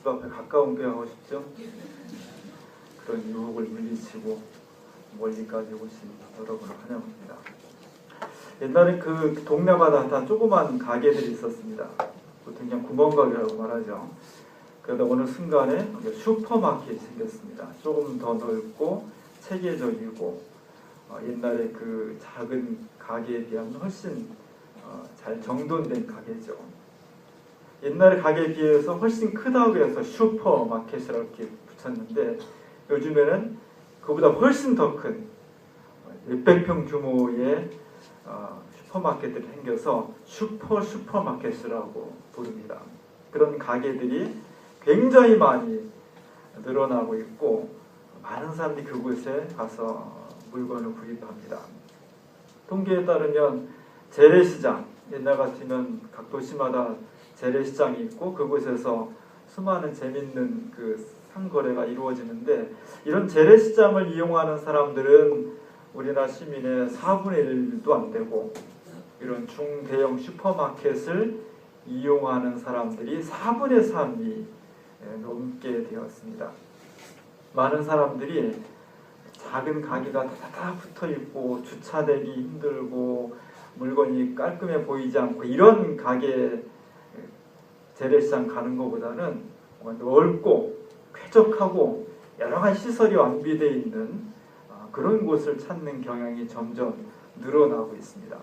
집 앞에 가까운 교회 가고 싶죠? 그런 유혹을 물리치고 멀리까지 오신 여러분을 환영합니다. 옛날에 그 동네마다 다 조그만 가게들이 있었습니다. 보통 그냥 구멍가게라고 말하죠. 그러다 어느 순간에 슈퍼마켓이 생겼습니다. 조금 더 넓고 체계적이고 옛날에 그 작은 가게에 비하면 훨씬 잘 정돈된 가게죠. 옛날에 가게에 비해서 훨씬 크다고 해서 슈퍼마켓이라고 이렇게 붙였는데 요즘에는 그보다 훨씬 더 큰 몇백 평 규모의 슈퍼마켓들이 생겨서 슈퍼마켓이라고 부릅니다. 그런 가게들이 굉장히 많이 늘어나고 있고 많은 사람들이 그곳에 가서 물건을 구입합니다. 통계에 따르면 재래시장, 옛날 같으면 각 도시마다 재래시장이 있고 그곳에서 수많은 재밌는 그 상거래가 이루어지는데 이런 재래시장을 이용하는 사람들은 우리나라 시민의 4분의 1도 안 되고 이런 중대형 슈퍼마켓을 이용하는 사람들이 4분의 3이 넘게 되었습니다. 많은 사람들이 작은 가게가 다다다 붙어있고 주차되기 힘들고 물건이 깔끔해 보이지 않고 이런 가게 재래시장 가는 것보다는 넓고 쾌적하고 여러 가지 시설이 완비되어 있는 그런 곳을 찾는 경향이 점점 늘어나고 있습니다.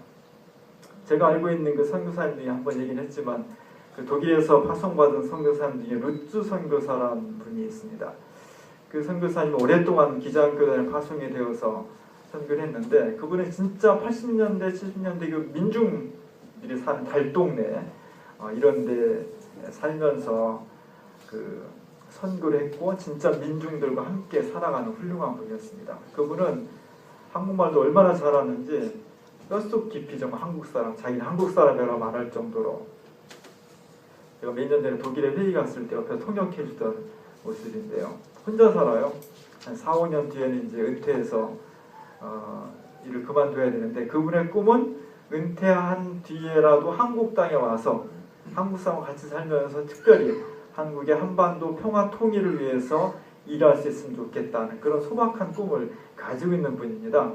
제가 알고 있는 그 선교사님 중에 한번 얘기는 했지만 그 독일에서 파송받은 선교사님 중에 루츠 선교사라는 분이 있습니다. 그 선교사님은 오랫동안 기장교단에 파송이 되어서 선교를 했는데 그분은 진짜 80년대, 70년대 그 민중들이 사는 달동네 이런 데 살면서 그 선교를 했고 진짜 민중들과 함께 살아가는 훌륭한 분이었습니다. 그분은 한국말도 얼마나 잘하는지 뼛속 깊이 정말 한국 사람, 자기는 한국 사람이라고 말할 정도로 제가 몇 년 전에 독일에 회의 갔을 때 옆에서 통역해 주던 모습인데요. 혼자 살아요. 한 4, 5년 뒤에는 이제 은퇴해서 일을 그만둬야 되는데 그분의 꿈은 은퇴한 뒤에라도 한국 땅에 와서 한국 사람과 같이 살면서 특별히 한국의 한반도 평화 통일을 위해서 일할 수 있으면 좋겠다는 그런 소박한 꿈을 가지고 있는 분입니다.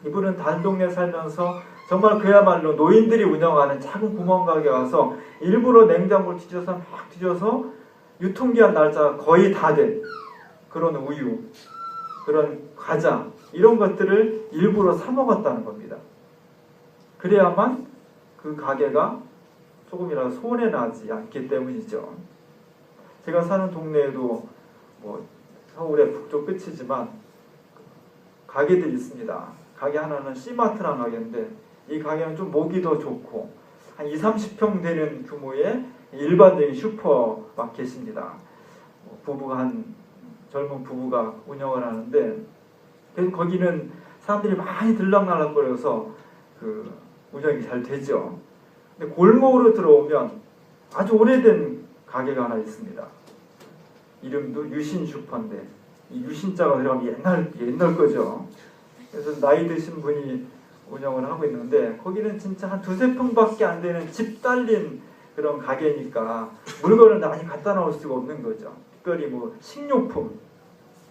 이분은 단동네에 살면서 정말 그야말로 노인들이 운영하는 작은 구멍가게 와서 일부러 냉장고를 막 뒤져서 유통기한 날짜가 거의 다 된 그런 우유, 그런 과자 이런 것들을 일부러 사 먹었다는 겁니다. 그래야만 그 가게가 조금이라도 손해나지 않기 때문이죠. 제가 사는 동네에도 뭐 서울의 북쪽 끝이지만 가게들이 있습니다. 가게 하나는 C마트라는 가게인데 이 가게는 좀 목이 더 좋고 한 20, 30평 되는 규모의 일반적인 슈퍼마켓입니다. 젊은 부부가 운영을 하는데 거기는 사람들이 많이 들락날락거려서 그 운영이 잘 되죠. 근데 골목으로 들어오면 아주 오래된 가게가 하나 있습니다. 이름도 유신 슈퍼인데 이 유신자가 들어가면 옛날 거죠. 그래서 나이 드신 분이 운영을 하고 있는데 거기는 진짜 한 2-3평밖에 안 되는 집 딸린 그런 가게니까 물건을 많이 갖다 놓을 수가 없는 거죠. 특별히 뭐 식료품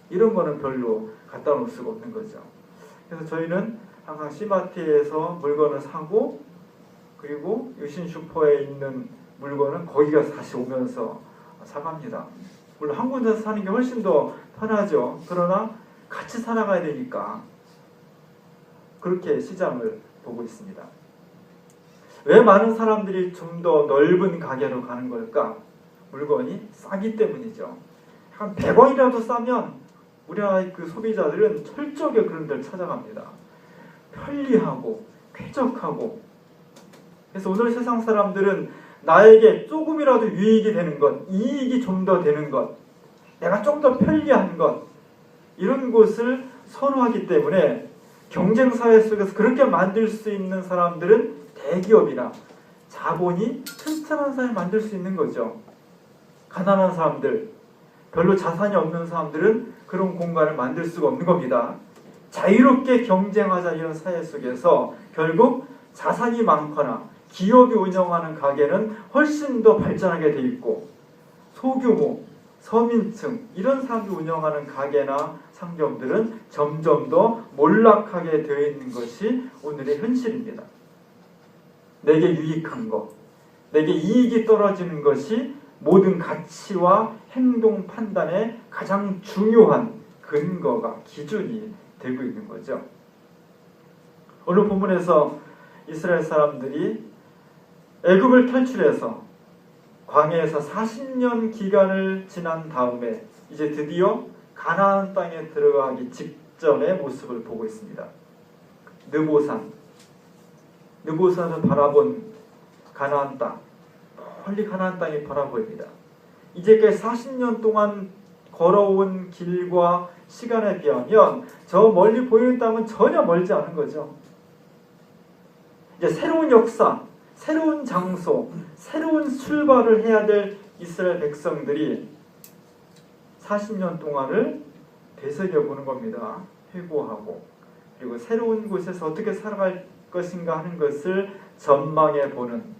이런 거는 별로 갖다 놓을 수가 없는 거죠. 그래서 저희는 항상 C마트에서 물건을 사고 그리고 유신 슈퍼에 있는 물건은 거기가 다시 오면서 사갑니다. 물론 한 군데서 사는 게 훨씬 더 편하죠. 그러나 같이 살아가야 되니까 그렇게 시장을 보고 있습니다. 왜 많은 사람들이 좀 더 넓은 가게로 가는 걸까? 물건이 싸기 때문이죠. 한 100원이라도 싸면 우리나라의 그 소비자들은 철저하게 그런 데를 찾아갑니다. 편리하고 쾌적하고 그래서 오늘 세상 사람들은 나에게 조금이라도 유익이 되는 것, 이익이 좀 더 되는 것, 내가 좀 더 편리한 것 이런 곳을 선호하기 때문에 경쟁사회 속에서 그렇게 만들 수 있는 사람들은 대기업이나 자본이 튼튼한 사회를 만들 수 있는 거죠. 가난한 사람들, 별로 자산이 없는 사람들은 그런 공간을 만들 수가 없는 겁니다. 자유롭게 경쟁하자 이런 사회 속에서 결국 자산이 많거나 기업이 운영하는 가게는 훨씬 더 발전하게 돼 있고 소규모 서민층 이런 사람들이 운영하는 가게나 상점들은 점점 더 몰락하게 되어 있는 것이 오늘의 현실입니다. 내게 유익한 것, 내게 이익이 떨어지는 것이 모든 가치와 행동 판단의 가장 중요한 근거가 기준이 되고 있는 거죠. 오늘 본문에서 이스라엘 사람들이 애굽을 탈출해서 광야에서 40년 기간을 지난 다음에 이제 드디어 가나안 땅에 들어가기 직전의 모습을 보고 있습니다. 느보산을 바라본 가나안 땅, 멀리 가나안 땅이 바라보입니다. 이제까지 40년 동안 걸어온 길과 시간에 비하면 저 멀리 보이는 땅은 전혀 멀지 않은 거죠. 이제 새로운 역사, 새로운 장소, 새로운 출발을 해야 될 이스라엘 백성들이 40년 동안을 되새겨보는 겁니다. 회고하고 그리고 새로운 곳에서 어떻게 살아갈 것인가 하는 것을 전망해보는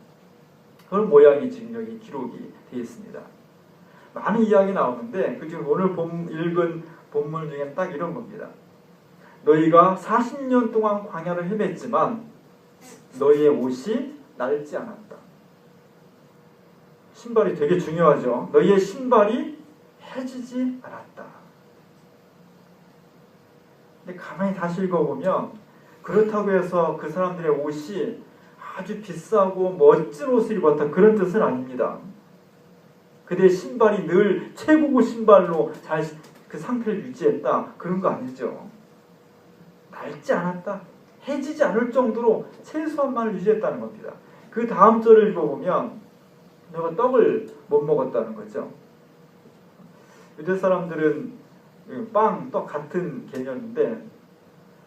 그런 모양이 지금 여기 기록이 되어 있습니다. 많은 이야기 나오는데 그중 오늘 읽은 본문 중에 딱 이런 겁니다. 너희가 40년 동안 광야를 헤맸지만 너희의 옷이 낡지 않았다. 신발이 되게 중요하죠. 너희의 신발이 해지지 않았다. 근데 가만히 다시 읽어보면 그렇다고 해서 그 사람들의 옷이 아주 비싸고 멋진 옷을 입었다 그런 뜻은 아닙니다. 그들의 신발이 늘 최고급 신발로 잘 그 상태를 유지했다 그런 거 아니죠. 낡지 않았다. 해지지 않을 정도로 최소한만을 유지했다는 겁니다. 그 다음 절을 읽어보면 내가 떡을 못 먹었다는 거죠. 유대 사람들은 빵, 떡 같은 개념인데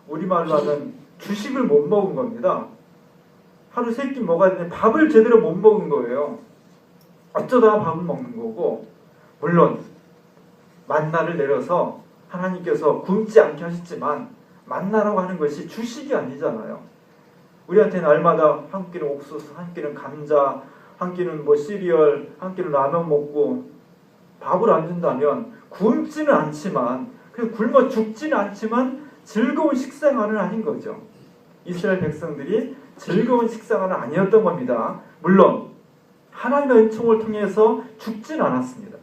우리말로 하면 주식을 못 먹은 겁니다. 하루 3끼 먹어야 되는데 밥을 제대로 못 먹은 거예요. 어쩌다 밥을 먹는 거고 물론 만나를 내려서 하나님께서 굶지 않게 하셨지만 만나라고 하는 것이 주식이 아니잖아요. 우리한테는 날마다 한 끼는 옥수수, 한 끼는 감자, 한 끼는 뭐 시리얼, 한 끼는 라면 먹고 밥을 안 준다면 굶지는 않지만 굶어 죽지는 않지만 즐거운 식생활은 아닌 거죠. 이스라엘 백성들이 즐거운 식생활은 아니었던 겁니다. 물론 하나님의 은총을 통해서 죽지는 않았습니다.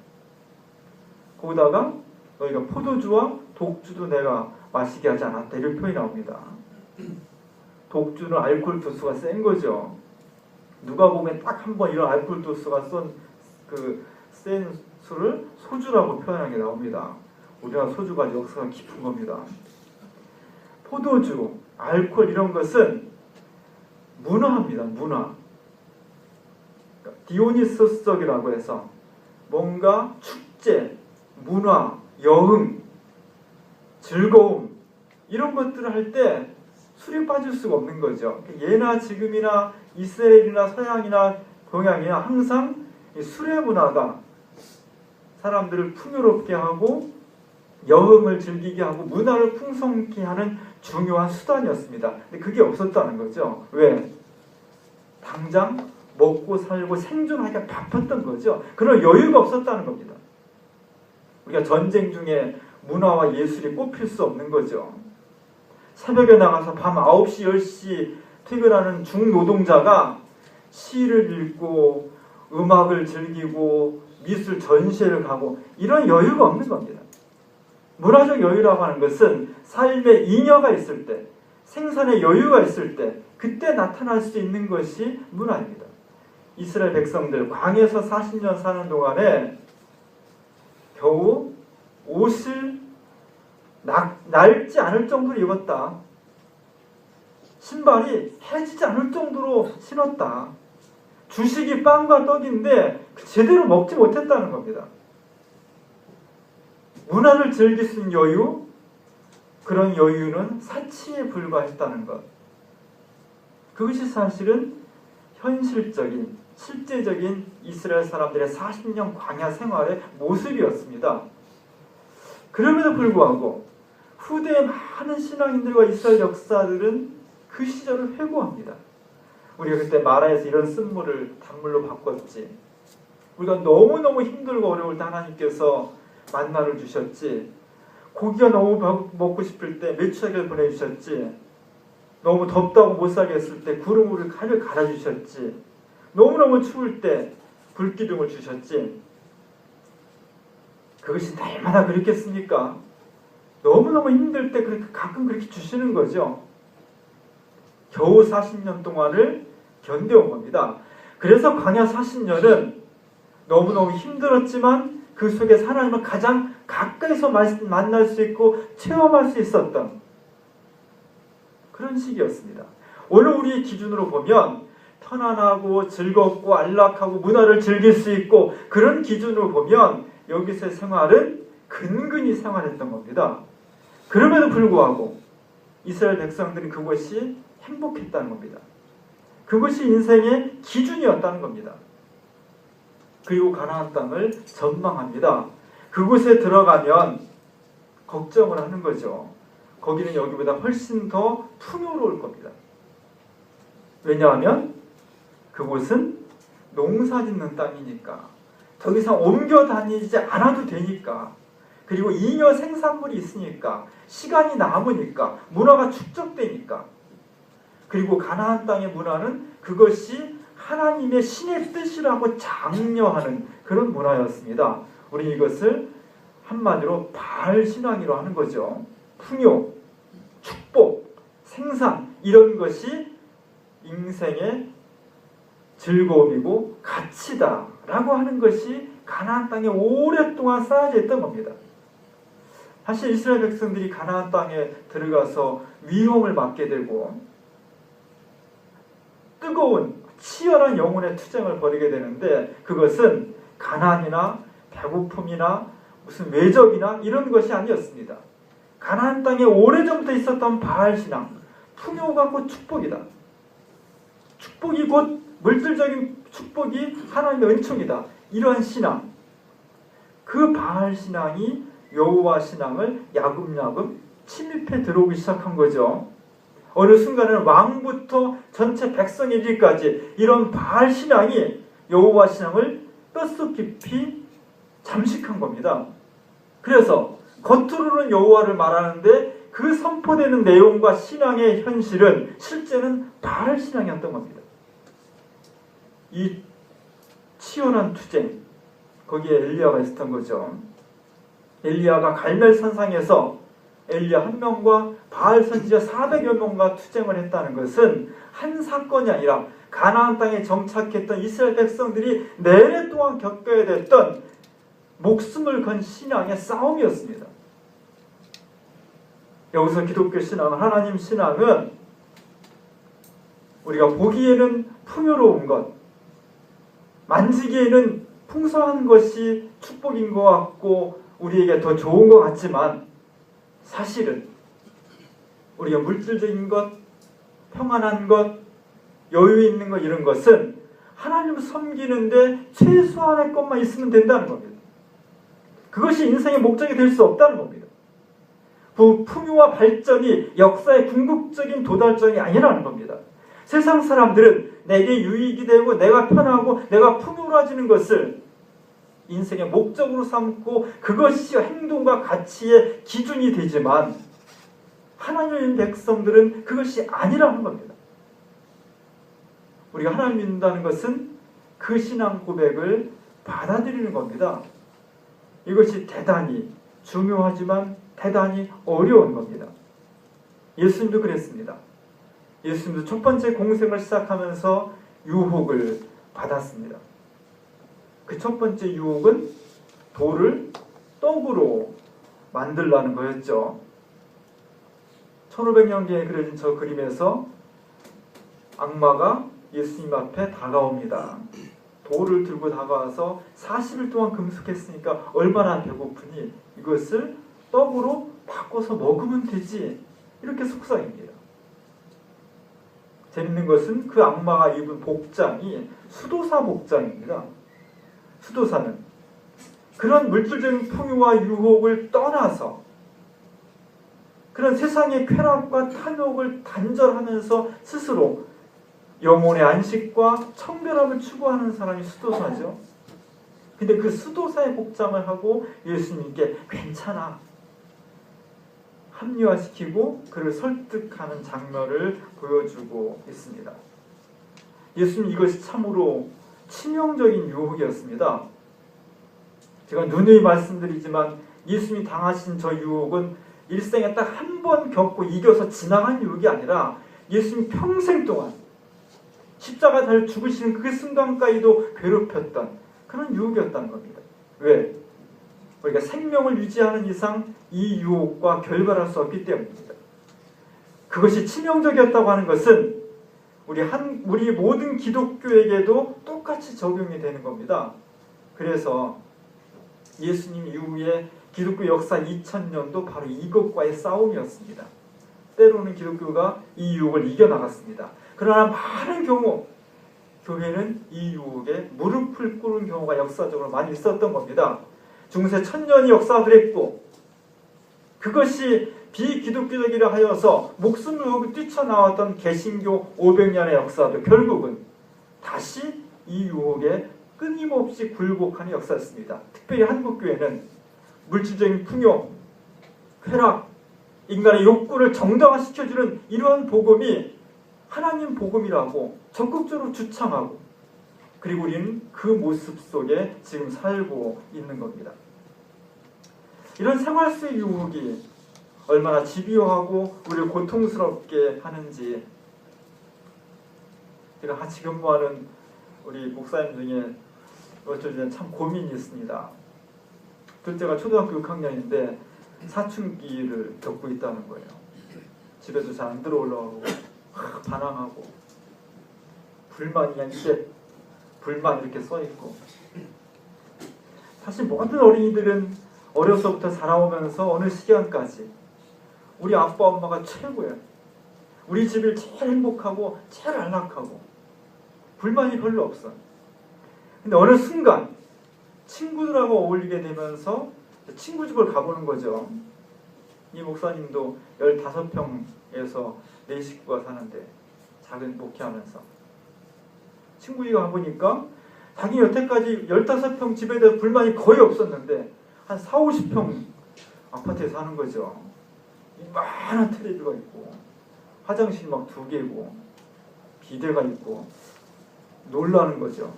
거기다가 너희가 포도주와 독주도 내가 마시게 하지 않았다 이런 표현이 나옵니다. 독주는 알코올 도수가 센 거죠. 누가 보면 딱 한 번 이런 알코올 도수가 센 술을 소주라고 표현하는 게 나옵니다. 우리나라 소주가 역사가 깊은 겁니다. 포도주, 알코올 이런 것은 문화입니다. 문화. 디오니소스적이라고 해서 뭔가 축제, 문화, 여흥, 즐거움 이런 것들을 할 때 술이 빠질 수가 없는 거죠. 예나 지금이나 이스라엘이나 서양이나 동양이나 항상 술의 문화가 사람들을 풍요롭게 하고 여흥을 즐기게 하고 문화를 풍성케 하는 중요한 수단이었습니다. 근데 그게 없었다는 거죠. 왜? 당장 먹고 살고 생존하기가 바빴던 거죠. 그런 여유가 없었다는 겁니다. 우리가 전쟁 중에 문화와 예술이 꼽힐 수 없는 거죠. 새벽에 나가서 밤 9시, 10시 퇴근하는 중노동자가 시를 읽고 음악을 즐기고 미술 전시회를 가고 이런 여유가 없는 겁니다. 문화적 여유라고 하는 것은 삶에 잉여가 있을 때, 생산의 여유가 있을 때 그때 나타날 수 있는 것이 문화입니다. 이스라엘 백성들 광야에서 40년 사는 동안에 겨우 옷을 낡지 않을 정도로 입었다. 신발이 해지지 않을 정도로 신었다. 주식이 빵과 떡인데 제대로 먹지 못했다는 겁니다. 문화를 즐길 수 있는 여유, 그런 여유는 사치에 불과했다는 것. 그것이 사실은 현실적인, 실제적인 이스라엘 사람들의 40년 광야 생활의 모습이었습니다. 그럼에도 불구하고 후대의 많은 신앙인들과 이스라엘 역사들은 그 시절을 회고합니다. 우리가 그때 마라에서 이런 쓴물을 단물로 바꿨지. 우리가 너무너무 힘들고 어려울 때 하나님께서 만나를 주셨지. 고기가 너무 먹고 싶을 때 메추라기를 보내주셨지. 너무 덥다고 못 살겠을 때 구름을 갈아주셨지. 너무너무 추울 때 불기둥을 주셨지. 그것이 날마다 그렇겠습니까? 너무너무 힘들 때 가끔 그렇게 주시는 거죠. 겨우 40년 동안을 견뎌온 겁니다. 그래서 광야 40년은 너무너무 힘들었지만 그 속에서 하나님을 가장 가까이서 만날 수 있고 체험할 수 있었던 그런 시기였습니다. 오늘 우리의 기준으로 보면 편안하고 즐겁고 안락하고 문화를 즐길 수 있고 그런 기준으로 보면 여기서의 생활은 근근히 생활했던 겁니다. 그럼에도 불구하고 이스라엘 백성들은 그것이 행복했다는 겁니다. 그것이 인생의 기준이었다는 겁니다. 그리고 가나안 땅을 전망합니다. 그곳에 들어가면 걱정을 하는 거죠. 거기는 여기보다 훨씬 더 풍요로울 겁니다. 왜냐하면 그곳은 농사 짓는 땅이니까. 더 이상 옮겨 다니지 않아도 되니까. 그리고 잉여 생산물이 있으니까. 시간이 남으니까. 문화가 축적되니까. 그리고 가나안 땅의 문화는 그것이 하나님의 신의 뜻이라고 장려하는 그런 문화였습니다. 우리 이것을 한마디로 바알 신앙이라고 하는 거죠. 풍요, 축복, 생산 이런 것이 인생의 즐거움이고 가치다라고 하는 것이 가나안 땅에 오랫동안 쌓여져 있던 겁니다. 사실 이스라엘 백성들이 가나안 땅에 들어가서 위험을 맞게 되고 뜨거운 치열한 영혼의 투쟁을 벌이게 되는데 그것은 가난이나 배고픔이나 무슨 외적이나 이런 것이 아니었습니다. 가나안 땅에 오래전부터 있었던 바알 신앙, 풍요가 곧 축복이다. 축복이 곧 물질적인 축복이 하나님의 은총이다. 이러한 신앙, 그 바알 신앙이 여호와 신앙을 야금야금 침입해 들어오기 시작한 거죠. 어느 순간에는 왕부터 전체 백성에 이르기까지 이런 바알 신앙이 여호와 신앙을 뼛속 깊이 잠식한 겁니다. 그래서 겉으로는 여호와를 말하는데 그 선포되는 내용과 신앙의 현실은 실제는 바알 신앙이었던 겁니다. 이 치열한 투쟁, 거기에 엘리야가 있었던 거죠. 엘리야가 갈멜산상에서 엘리야 한 명과 바알 선지자 400여 명과 투쟁을 했다는 것은 한 사건이 아니라 가나안 땅에 정착했던 이스라엘 백성들이 내내 동안 겪어야 됐던 목숨을 건 신앙의 싸움이었습니다. 여기서 기독교 신앙은, 하나님 신앙은 우리가 보기에는 풍요로운 것, 만지기에는 풍성한 것이 축복인 것 같고 우리에게 더 좋은 것 같지만 사실은 우리가 물질적인 것, 평안한 것, 여유 있는 것 이런 것은 하나님을 섬기는데 최소한의 것만 있으면 된다는 겁니다. 그것이 인생의 목적이 될 수 없다는 겁니다. 그 풍요와 발전이 역사의 궁극적인 도달점이 아니라는 겁니다. 세상 사람들은 내게 유익이 되고 내가 편하고 내가 풍요로워지는 것을 인생의 목적으로 삼고 그것이 행동과 가치의 기준이 되지만 하나님의 백성들은 그것이 아니라는 겁니다. 우리가 하나님 믿는다는 것은 그 신앙 고백을 받아들이는 겁니다. 이것이 대단히 중요하지만 대단히 어려운 겁니다. 예수님도 그랬습니다. 예수님도 첫 번째 공생을 시작하면서 유혹을 받았습니다. 그 첫 번째 유혹은 돌을 떡으로 만들라는 거였죠. 1500년경에 그려진 저 그림에서 악마가 예수님 앞에 다가옵니다. 돌을 들고 다가와서 40일 동안 금숙했으니까 얼마나 배고프니 이것을 떡으로 바꿔서 먹으면 되지. 이렇게 속삭입니다. 재밌는 것은 그 악마가 입은 복장이 수도사 복장입니다. 수도사는 그런 물질적인 풍요와 유혹을 떠나서 그런 세상의 쾌락과 탐욕을 단절하면서 스스로 영혼의 안식과 청결함을 추구하는 사람이 수도사죠. 근데 그 수도사의 복장을 하고 예수님께 괜찮아 합리화시키고 그를 설득하는 장면을 보여주고 있습니다. 예수님 이것이 참으로 치명적인 유혹이었습니다. 제가 누누이 말씀드리지만 예수님이 당하신 저 유혹은 일생에 딱 한 번 겪고 이겨서 지나간 유혹이 아니라 예수님 평생 동안 십자가 달 죽으시는 그 순간까지도 괴롭혔던 그런 유혹이었다는 겁니다. 왜? 우리가 생명을 유지하는 이상 이 유혹과 결별할 수 없기 때문입니다. 그것이 치명적이었다고 하는 것은 우리 모든 기독교에게도 똑같이 적용이 되는 겁니다. 그래서 예수님 이후에 기독교 역사 2000년도 바로 이것과의 싸움이었습니다. 때로는 기독교가 이 유혹을 이겨나갔습니다. 그러나 많은 경우 교회는 이 유혹에 무릎을 꿇은 경우가 역사적으로 많이 있었던 겁니다. 중세 1000년이 역사를 했고 그것이 비기독교적이라 하여서 목숨을 걸고 뛰쳐나왔던 개신교 500년의 역사도 결국은 다시 이 유혹에 끊임없이 굴복하는 역사였습니다. 특별히 한국교회는 물질적인 풍요, 쾌락, 인간의 욕구를 정당화시켜주는 이러한 복음이 하나님 복음이라고 적극적으로 주창하고 그리고 우리는 그 모습 속에 지금 살고 있는 겁니다. 이런 생활 속의 유혹이 얼마나 집요하고 우리를 고통스럽게 하는지 제가 같이 근무하는 우리 목사님 중에 며칠 전에 참 고민이 있습니다. 둘째가 초등학교 6학년인데 사춘기를 겪고 있다는 거예요. 집에도 잘 안 들어올라오고 반항하고 불만이 그냥 이제 불만 이렇게 써있고 사실 모든 어린이들은 어려서부터 자라오면서 어느 시간까지 우리 아빠 엄마가 최고예요. 우리 집을 제일 행복하고 제일 안락하고 불만이 별로 없어. 근데 어느 순간 친구들하고 어울리게 되면서 친구 집을 가보는 거죠. 이 목사님도 15평에서 4식구가 사는데 작은 목회하면서 친구 집에 가보니까 자기 여태까지 15평 집에 대해서 불만이 거의 없었는데 한 4, 50평 아파트에 사는 거죠. 이만한 텔레비가 있고 화장실 막 2개고 비데가 있고 놀라는 거죠.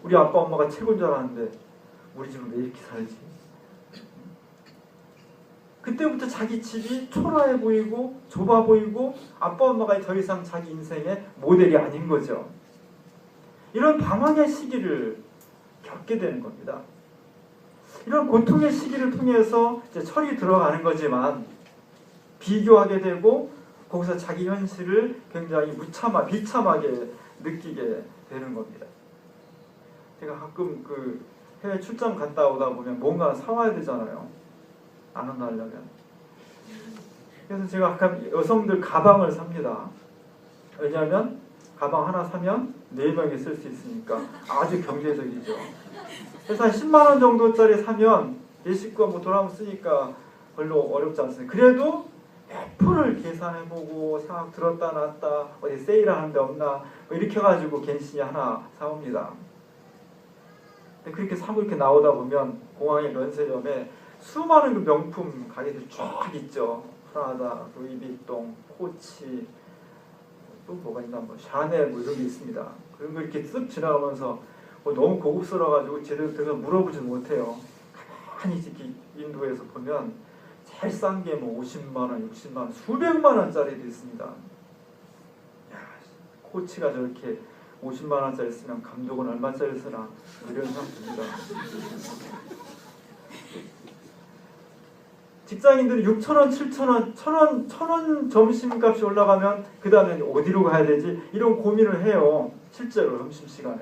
우리 아빠 엄마가 최고인 줄 알았는데 우리 집은 왜 이렇게 살지? 그때부터 자기 집이 초라해 보이고 좁아 보이고 아빠 엄마가 더 이상 자기 인생의 모델이 아닌 거죠. 이런 방황의 시기를 겪게 되는 겁니다. 이런 고통의 시기를 통해서 이제 철이 들어가는 거지만 비교하게 되고 거기서 자기 현실을 굉장히 비참하게 느끼게 되는 겁니다. 제가 가끔 해외 출장 갔다 오다 보면 뭔가 사와야 되잖아요. 안 혼나려면. 그래서 제가 가끔 여성들 가방을 삽니다. 왜냐하면 가방 하나 사면 4명이 쓸 수 있으니까 아주 경제적이죠. 그래서 한 10만 원 정도짜리 사면 내 식구가 뭐 돈 한번 쓰니까 별로 어렵지 않습니다. 그래도 몇 푼을 계산해보고 생각 들었다 놨다 어디 세일하는 데 없나 뭐 이렇게 해가지고 괜시히 하나 사옵니다. 그렇게 사고 이렇게 나오다 보면 공항의 면세점에 수많은 그 명품 가게들이 쫙 있죠. 프라다, 루이비통, 코치, 또 뭐가 있나 뭐 샤넬 뭐 이런 게 있습니다. 그런 거 이렇게 쓱 지나가면서 너무 고급스러워가지고 제대로 들어서 물어보지 못해요. 가만히 이렇게 인도에서 보면 제일 싼 게 뭐 50만 원, 60만 원, 수백만 원짜리도 있습니다. 야, 코치가 저렇게 50만 원짜리 쓰면 감독은 얼마짜리 쓰나 이런 생각 듭니다. 직장인들이 6,000원, 7,000원, 1,000원 점심값이 올라가면 그 다음에 어디로 가야 되지? 이런 고민을 해요. 실제로 점심시간에.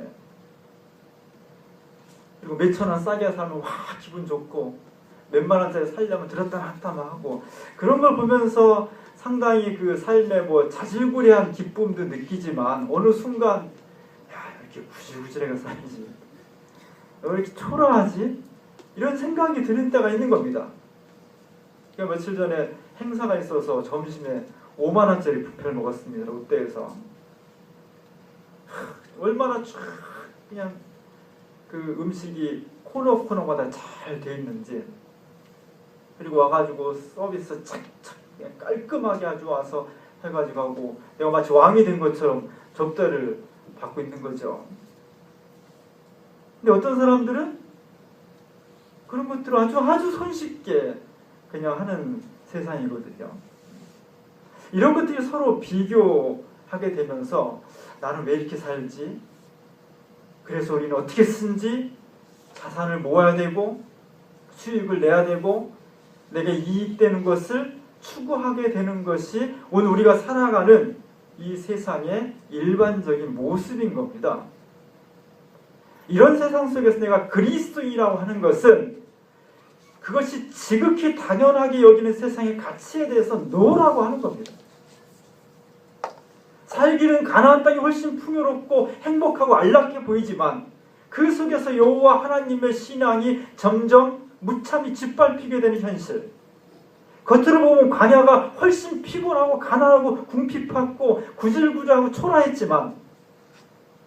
그리고 몇천 원 싸게 사면 와 기분 좋고 몇만 원짜리 살려면 들었다 놨다만 하고 그런 걸 보면서 상당히 그 삶의 뭐 자질구레한 기쁨도 느끼지만 어느 순간 야 이렇게 구질구질하게 살지 왜 이렇게 초라하지? 이런 생각이 드는 때가 있는 겁니다. 그러니까 며칠 전에 행사가 있어서 점심에 5만 원짜리 뷔페를 먹었습니다. 롯데에서. 얼마나 쫙 그냥 그 음식이 코너마다 잘 돼 있는지, 그리고 와가지고 서비스 착착 깔끔하게 아주 와서 해가지고 하고 내가 마치 왕이 된 것처럼 접대를 받고 있는 거죠. 근데 어떤 사람들은 그런 것들을 아주 손쉽게 그냥 하는 세상이거든요. 이런 것들이 서로 비교하게 되면서 나는 왜 이렇게 살지? 그래서 우리는 어떻게 쓴지 자산을 모아야 되고 수익을 내야 되고 내게 이익되는 것을 추구하게 되는 것이 오늘 우리가 살아가는 이 세상의 일반적인 모습인 겁니다. 이런 세상 속에서 내가 그리스도인이라고 하는 것은 그것이 지극히 당연하게 여기는 세상의 가치에 대해서 노라고 하는 겁니다. 살기는 가나안 땅이 훨씬 풍요롭고 행복하고 안락해 보이지만 그 속에서 여호와 하나님의 신앙이 점점 무참히 짓밟히게 되는 현실. 겉으로 보면 광야가 훨씬 피곤하고 가난하고 궁핍하고 구질구질하고 초라했지만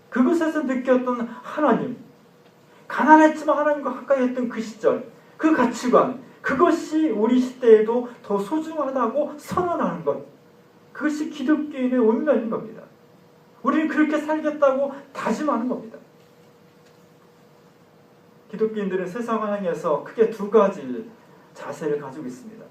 그곳에서 느꼈던 하나님, 가난했지만 하나님과 가까이 했던 그 시절, 그 가치관, 그것이 우리 시대에도 더 소중하다고 선언하는 것, 그것이 기독교인의 운명인 겁니다. 우리는 그렇게 살겠다고 다짐하는 겁니다. 기독교인들은 세상을 향해서 크게 두 가지 자세를 가지고 있습니다.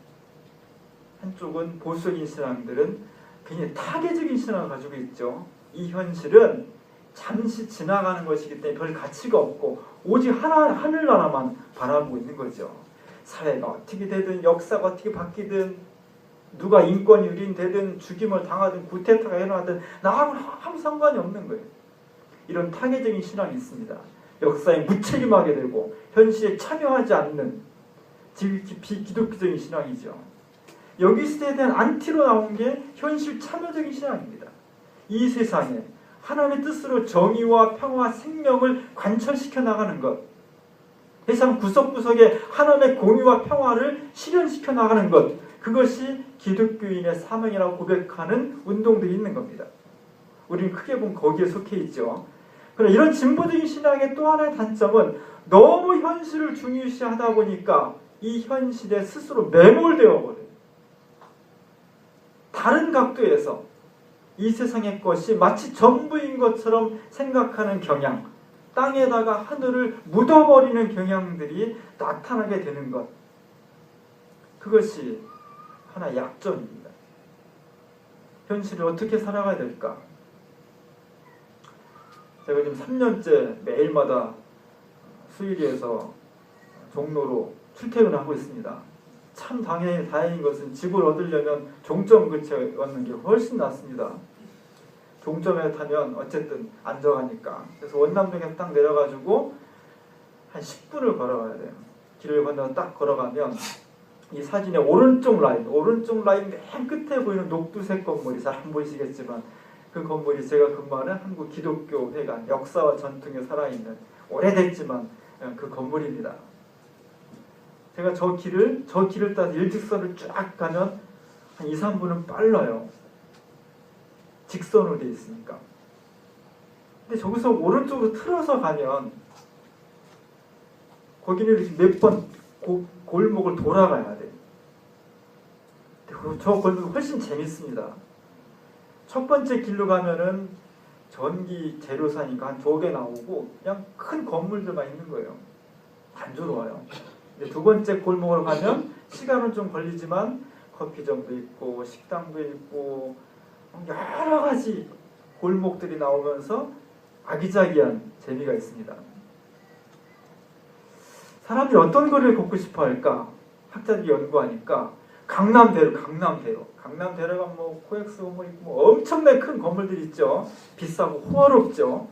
한쪽은 보수적인 신앙들은 굉장히 타계적인 신앙을 가지고 있죠. 이 현실은 잠시 지나가는 것이기 때문에 별 가치가 없고 오직 하늘나라만 바라보고 있는 거죠. 사회가 어떻게 되든 역사가 어떻게 바뀌든 누가 인권이 유린되든 죽임을 당하든 구테타가 일어나든 나하고는 아무 상관이 없는 거예요. 이런 타계적인 신앙이 있습니다. 역사에 무책임하게 되고 현실에 참여하지 않는 비기독교적인 신앙이죠. 여기 시대에 대한 안티로 나온 게 현실 참여적인 신앙입니다. 이 세상에 하나님의 뜻으로 정의와 평화와 생명을 관철시켜 나가는 것, 세상 구석구석에 하나님의 공의와 평화를 실현시켜 나가는 것, 그것이 기독교인의 사명이라고 고백하는 운동들이 있는 겁니다. 우리는 크게 보면 거기에 속해 있죠. 그러나 이런 진보적인 신앙의 또 하나의 단점은 너무 현실을 중요시하다 보니까 이 현실에 스스로 매몰되어 버려요. 다른 각도에서 이 세상의 것이 마치 전부인 것처럼 생각하는 경향, 땅에다가 하늘을 묻어버리는 경향들이 나타나게 되는 것, 그것이 하나의 약점입니다. 현실을 어떻게 살아가야 될까? 제가 지금 3년째 매일마다 수일리에서 종로로 출퇴근을 하고 있습니다. 참 다행인 것은 집을 얻으려면 종점 근처에 얻는 게 훨씬 낫습니다. 종점에 타면 어쨌든 안전하니까. 그래서 원남동에 딱 내려가지고 한 10분을 걸어가야 돼요. 길을 건너서 딱 걸어가면 이 사진의 오른쪽 라인 맨 끝에 보이는 녹두색 건물이 잘 안 보이시겠지만 그 건물이 제가 근무하는 한국 기독교 회관, 역사와 전통에 살아있는 오래됐지만 그 건물입니다. 제가 저 길을 따서 일직선을 쫙 가면 한 2, 3분은 빨라요. 직선으로 되어 있으니까. 근데 저기서 오른쪽으로 틀어서 가면 거기는 몇 번 골목을 돌아가야 돼요. 저 골목이 훨씬 재밌습니다. 첫 번째 길로 가면은 전기 재료사니까 한 2개 나오고 그냥 큰 건물들만 있는 거예요. 단조로워요. 두 번째 골목으로 가면 시간은 좀 걸리지만 커피점도 있고 식당도 있고 여러 가지 골목들이 나오면서 아기자기한 재미가 있습니다. 사람들이 어떤 거리를 걷고 싶어 할까? 학자들이 연구하니까 강남대로가 뭐 코엑스 건물 있고 뭐 엄청나게 큰 건물들이 있죠. 비싸고 호화롭죠.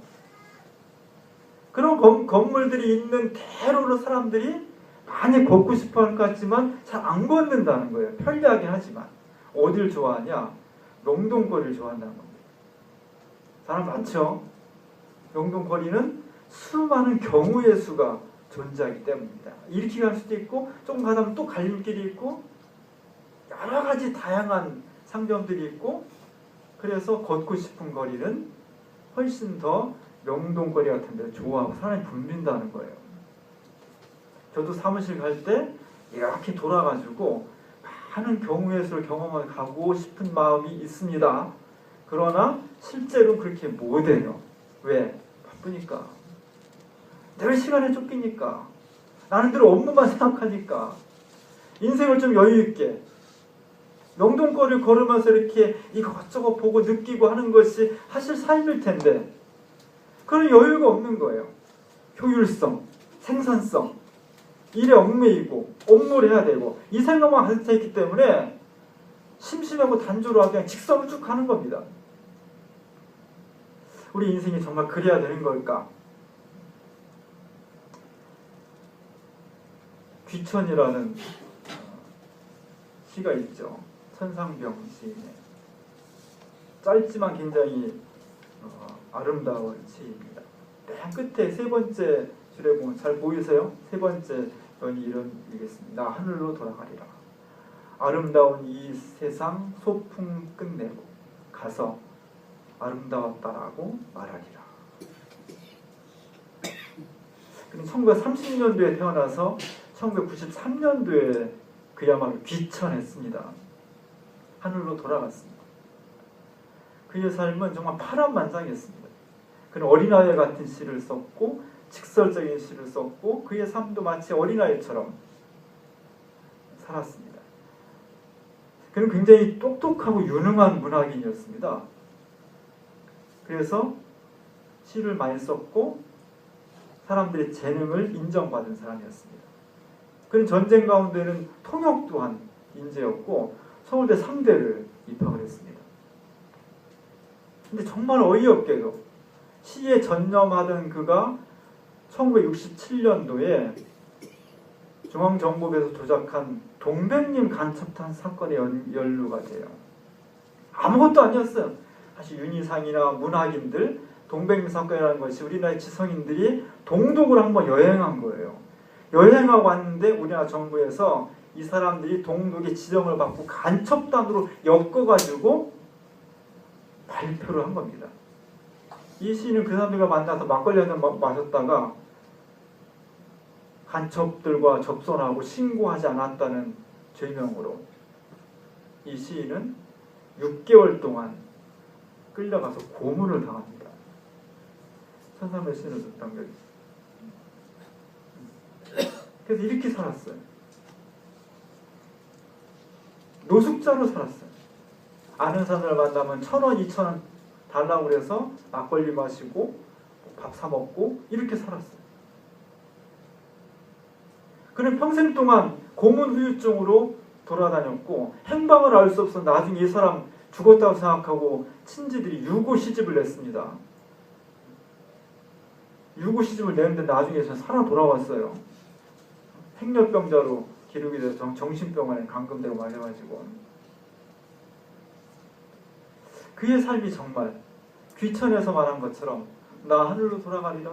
그런 건물들이 있는 대로로 사람들이 많이 걷고 싶어 할 것 같지만 잘 안 걷는다는 거예요. 편리하긴 하지만. 어딜 좋아하냐? 명동거리를 좋아한다는 겁니다. 사람 많죠? 명동거리는 수많은 경우의 수가 존재하기 때문입니다. 이렇게 갈 수도 있고 조금 가다 보면 또 갈림길이 있고 여러 가지 다양한 상점들이 있고 그래서 걷고 싶은 거리는 훨씬 더 명동거리 같은 데를 좋아하고 사람이 붐빈다는 거예요. 저도 사무실 갈 때 이렇게 돌아가지고 많은 경우의 수를 경험하고 가고 싶은 마음이 있습니다. 그러나 실제로 그렇게 못해요. 왜? 바쁘니까. 늘 시간에 쫓기니까. 나는 늘 업무만 생각하니까. 인생을 좀 여유있게 명동거리를 걸으면서 이렇게 이것저것 보고 느끼고 하는 것이 사실 삶일 텐데 그런 여유가 없는 거예요. 효율성, 생산성, 일에 얽매이고 업무를 해야 되고 이 생각만 가득 차 있기 때문에 심심하고 단조로하게 그냥 직선을 쭉 가는 겁니다. 우리 인생이 정말 그래야 되는 걸까? 귀천이라는 시가 있죠. 천상병 시인의 짧지만 굉장히 아름다운 시입니다. 맨 끝에 세 번째 줄에 보면 잘 보이세요? 세 번째 연이 이런 얘기겠습니다. 나 하늘로 돌아가리라. 아름다운 이 세상 소풍 끝내고 가서 아름다웠다라고 말하리라. 그럼 1930년도에 태어나서 1993년도에 그야말로 귀천했습니다. 하늘로 돌아갔습니다. 그의 삶은 정말 파란만장했습니다. 그는 어린아이 같은 시를 썼고 직설적인 시를 썼고 그의 삶도 마치 어린아이처럼 살았습니다. 그는 굉장히 똑똑하고 유능한 문학인이었습니다. 그래서 시를 많이 썼고 사람들의 재능을 인정받은 사람이었습니다. 그는 전쟁 가운데는 통역 또한 인재였고 서울대 상대를 입학을 했습니다. 근데 정말 어이없게도 시에 전념하던 그가 1967년도에 중앙정보부에서 조작한 동백님 간첩탄 사건에 연루가 돼요. 아무것도 아니었어요. 사실 윤희상이나 문학인들 동백님 사건이라는 것이 우리나라의 지성인들이 동독을 한번 여행한 거예요. 여행하고 왔는데 우리나라 정부에서 이 사람들이 동독의 지정을 받고 간첩단으로 엮어가지고 발표를 한 겁니다. 이 시인은 그 사람들과 만나서 막걸리 한잔 마셨다가 간첩들과 접선하고 신고하지 않았다는 죄명으로 이 시인은 6개월 동안 끌려가서 고문을 당합니다. 천삼의 시인을 듣던 게 그래서 이렇게 살았어요. 노숙자로 살았어요. 아는 사람을 만나면 1,000원, 2,000원 달라고 그래서 막걸리 마시고 밥 사 먹고 이렇게 살았어요. 그는 평생 동안 고문 후유증으로 돌아다녔고 행방을 알 수 없어 나중에 이 사람 죽었다고 생각하고 친지들이 유고 시집을 냈습니다. 유고 시집을 내는데 나중에 살아 돌아왔어요. 행렬병자로 기록이 돼서 정신병원에 감금되고 말해가지고 그의 삶이 정말 귀천에서 말한 것처럼 나 하늘로 돌아가리라.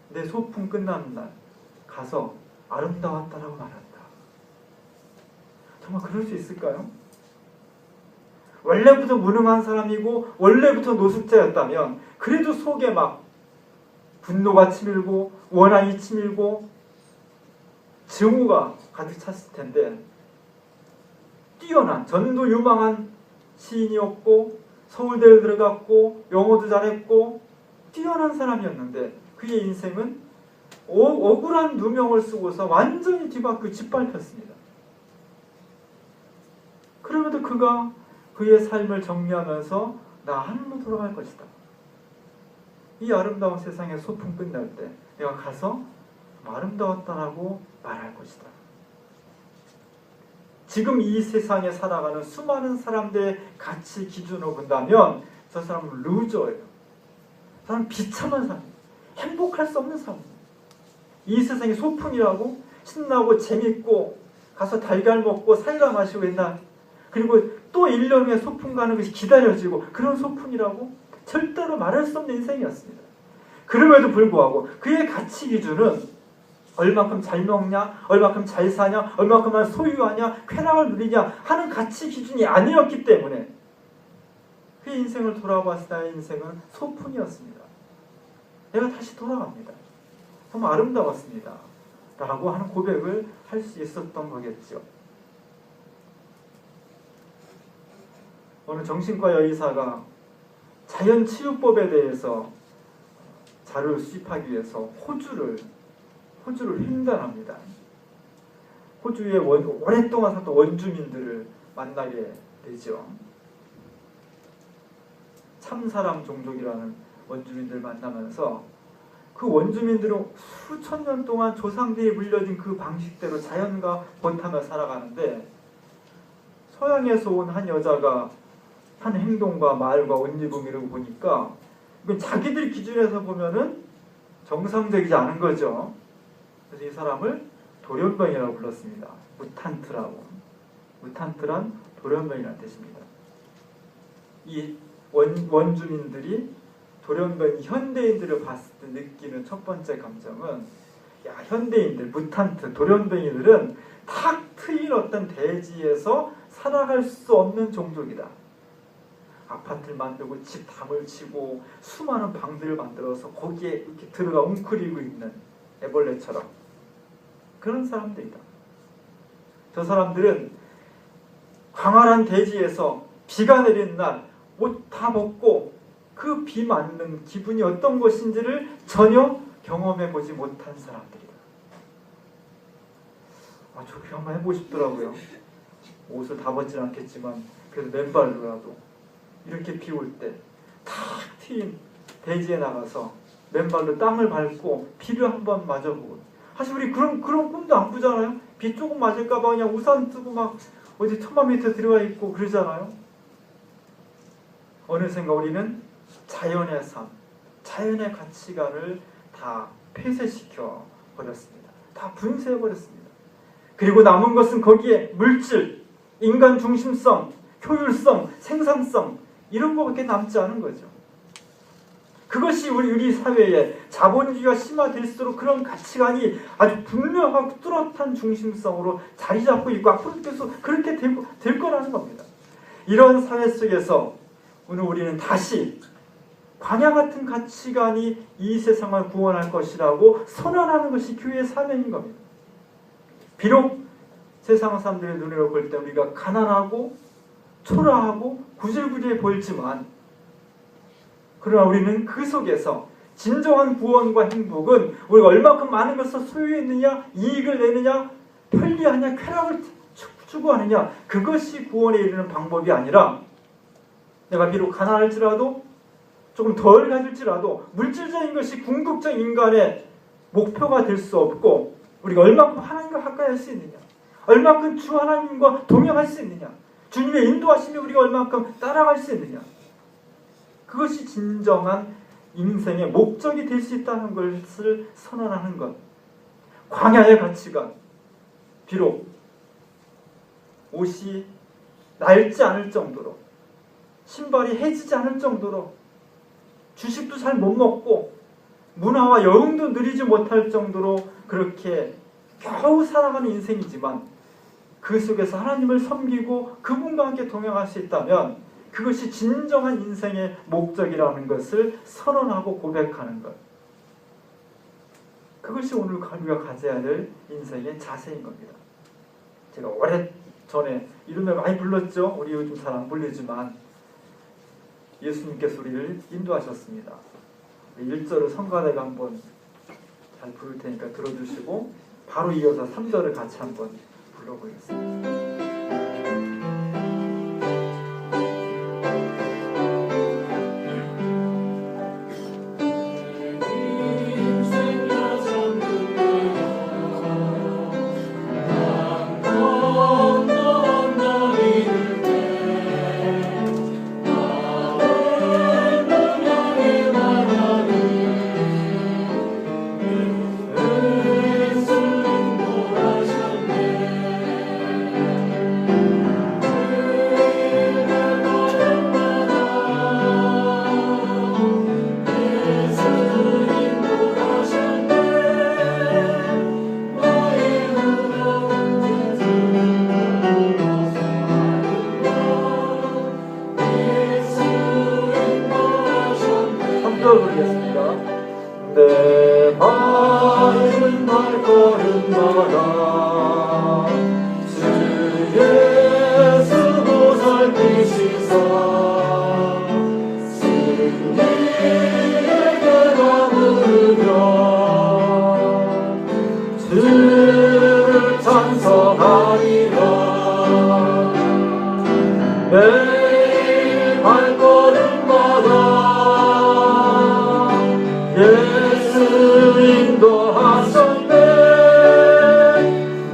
내 소풍 끝나는 날 가서 아름다웠다라고 말한다. 정말 그럴 수 있을까요? 원래부터 무능한 사람이고 원래부터 노숙자였다면 그래도 속에 막 분노가 치밀고 원한이 치밀고 증오가 가득 찼을 텐데 뛰어난 전도 유망한 시인이었고 서울대를 들어갔고 영어도 잘했고 뛰어난 사람이었는데 그의 인생은 억울한 누명을 쓰고서 완전히 뒤바뀌고 짓밟혔습니다. 그럼에도 그가 그의 삶을 정리하면서 나 하늘로 돌아갈 것이다. 이 아름다운 세상의 소풍 끝날 때 내가 가서 아름다웠다라고 말할 것이다. 지금 이 세상에 살아가는 수많은 사람들의 가치 기준으로 본다면 저 사람은 루저예요. 저 사람은 비참한 사람이에요. 행복할 수 없는 사람이에요. 이 세상이 소풍이라고 신나고 재밌고 가서 달걀 먹고 사이다 마시고 옛날 그리고 또 1년 후에 소풍 가는 것이 기다려지고 그런 소풍이라고 절대로 말할 수 없는 인생이었습니다. 그럼에도 불구하고 그의 가치 기준은 얼마큼 잘 먹냐, 얼마큼 잘 사냐, 얼마큼만 소유하냐, 쾌락을 누리냐 하는 가치 기준이 아니었기 때문에 그의 인생을 돌아봤을 때 나의 인생은 소풍이었습니다. 내가 다시 돌아갑니다. 정말 아름다웠습니다. 라고 하는 고백을 할 수 있었던 거겠죠. 어느 정신과 여의사가 자연치유법에 대해서 자료를 수집하기 위해서 호주를 횡단합니다. 호주에 오랫동안 살던 원주민들을 만나게 되죠. 참사람 종족이라는 원주민들을 만나면서 그 원주민들은 수천 년 동안 조상들이 물려진 그 방식대로 자연과 번타며 살아가는데, 서양에서 온 한 여자가 한 행동과 말과 옷 입음을 보니까 이건 자기들 기준에서 보면은 정상적이지 않은 거죠. 그래서 이 사람을 돌연변이라고 불렀습니다. 무탄트라고. 무탄트란 돌연변이라는 뜻입니다. 이 원주민들이 돌연변이 현대인들을 봤을 때 느끼는 첫 번째 감정은, 야, 현대인들, 무탄트, 돌연변이들은 탁 트인 어떤 대지에서 살아갈 수 없는 종족이다. 아파트를 만들고 집 담을 치고 수많은 방들을 만들어서 거기에 이렇게 들어가 웅크리고 있는 애벌레처럼 그런 사람들이다. 저 사람들은 광활한 대지에서 비가 내리는 날 옷 다 벗고 그 비 맞는 기분이 어떤 것인지를 전혀 경험해 보지 못한 사람들이다. 저 그거 한번 해보고 싶더라고요. 옷을 다 벗진 않겠지만 그래도 맨발로라도 이렇게 비 올 때 탁 트인 대지에 나가서 맨발로 땅을 밟고 비를 한번 맞아보고, 사실 우리 그런 꿈도 안 꾸잖아요. 비 조금 맞을까봐 그냥 우산 쓰고 막 어디 천막 밑에 들어가 있고 그러잖아요. 어느샌가 우리는 자연의 삶, 자연의 가치관을 다 폐쇄시켜 버렸습니다. 다 분쇄해 버렸습니다. 그리고 남은 것은 거기에 물질, 인간 중심성, 효율성, 생산성 이런 것밖에 남지 않은 거죠. 그것이 우리 사회에 자본주의가 심화될수록 그런 가치관이 아주 분명하고 뚜렷한 중심성으로 자리 잡고 있고 앞으로 계속 그렇게 될 거라는 겁니다. 이런 사회 속에서 오늘 우리는 다시 광야 같은 가치관이 이 세상을 구원할 것이라고 선언하는 것이 교회의 사명인 겁니다. 비록 세상 사람들의 눈으로 볼 때 우리가 가난하고 초라하고 구질구질해 보이지만, 그러나 우리는 그 속에서 진정한 구원과 행복은 우리가 얼마큼 많은 것을 소유했느냐, 이익을 내느냐, 편리하냐, 쾌락을 추구하느냐, 그것이 구원에 이르는 방법이 아니라, 내가 비록 가난할지라도 조금 덜 가질지라도 물질적인 것이 궁극적 인간의 목표가 될 수 없고, 우리가 얼마큼 하나님과 가까이 할 수 있느냐, 얼마큼 주 하나님과 동행할 수 있느냐, 주님의 인도하심에 우리가 얼마큼 따라갈 수 있느냐, 그것이 진정한 인생의 목적이 될 수 있다는 것을 선언하는 것. 광야의 가치관. 비록 옷이 낡지 않을 정도로, 신발이 해지지 않을 정도로, 주식도 잘 못 먹고 문화와 여흥도 누리지 못할 정도로 그렇게 겨우 살아가는 인생이지만, 그 속에서 하나님을 섬기고 그분과 함께 동행할 수 있다면 그것이 진정한 인생의 목적이라는 것을 선언하고 고백하는 것. 그것이 오늘 우리가 가져야 될 인생의 자세인 겁니다. 제가 오래전에 이름을 많이 불렀죠. 우리 요즘 잘 안 불리지만 예수님께서 우리를 인도하셨습니다. 1절을 성가대가 한번 잘 부를 테니까 들어주시고 바로 이어서 3절을 같이 한번 불러보겠습니다. 걸음마다 주 예수 보살피시사 승리의 결과 부르며 주를 찬송하리라. 매일 발걸음마다 예수 인도하셨네.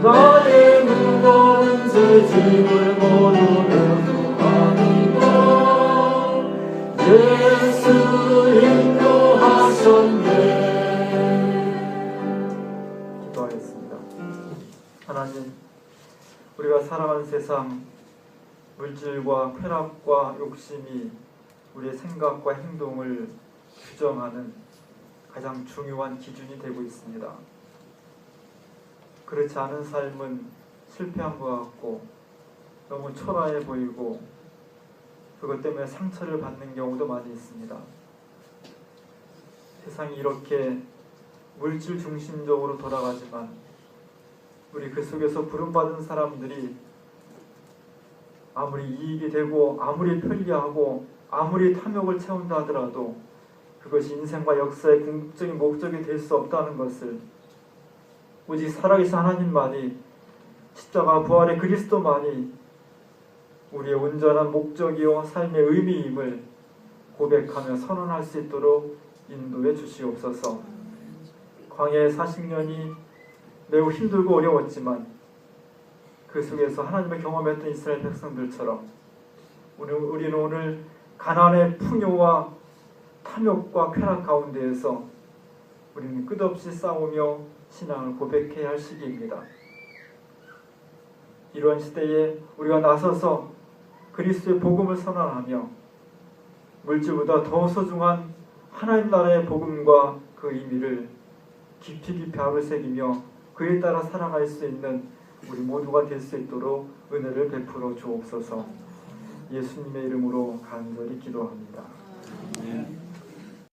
나의 무거운 죄짐을 모두 내놓아니까 예수 인도하셨네. 기도하겠습니다. 하나님, 우리가 살아가는 세상 물질과 쾌락과 욕심이 우리의 생각과 행동을 규정하는 가장 중요한 기준이 되고 있습니다. 그렇지 않은 삶은 실패한 것 같고 너무 초라해 보이고 그것 때문에 상처를 받는 경우도 많이 있습니다. 세상이 이렇게 물질 중심적으로 돌아가지만 우리 그 속에서 부름받은 사람들이 아무리 이익이 되고 아무리 편리하고 아무리 탐욕을 채운다 하더라도 그것이 인생과 역사의 궁극적인 목적이 될 수 없다는 것을 오직 살아계신 하나님만이 십자가 부활의 그리스도만이 우리의 온전한 목적이요 삶의 의미임을 고백하며 선언할 수 있도록 인도해 주시옵소서. 광야의 40년이 매우 힘들고 어려웠지만 그 속에서 하나님을 경험했던 이스라엘 백성들처럼 우리는 오늘 가난의 풍요와 탐욕과 쾌락 가운데에서 우리는 끝없이 싸우며 신앙을 고백해야 할 시기입니다. 이러한 시대에 우리가 나서서 그리스도의 복음을 선언하며 물질보다 더 소중한 하나님 나라의 복음과 그 의미를 깊이 깊이 알을 새기며 그에 따라 살아갈 수 있는 우리 모두가 될 수 있도록 은혜를 베풀어 주옵소서. 예수님의 이름으로 간절히 기도합니다.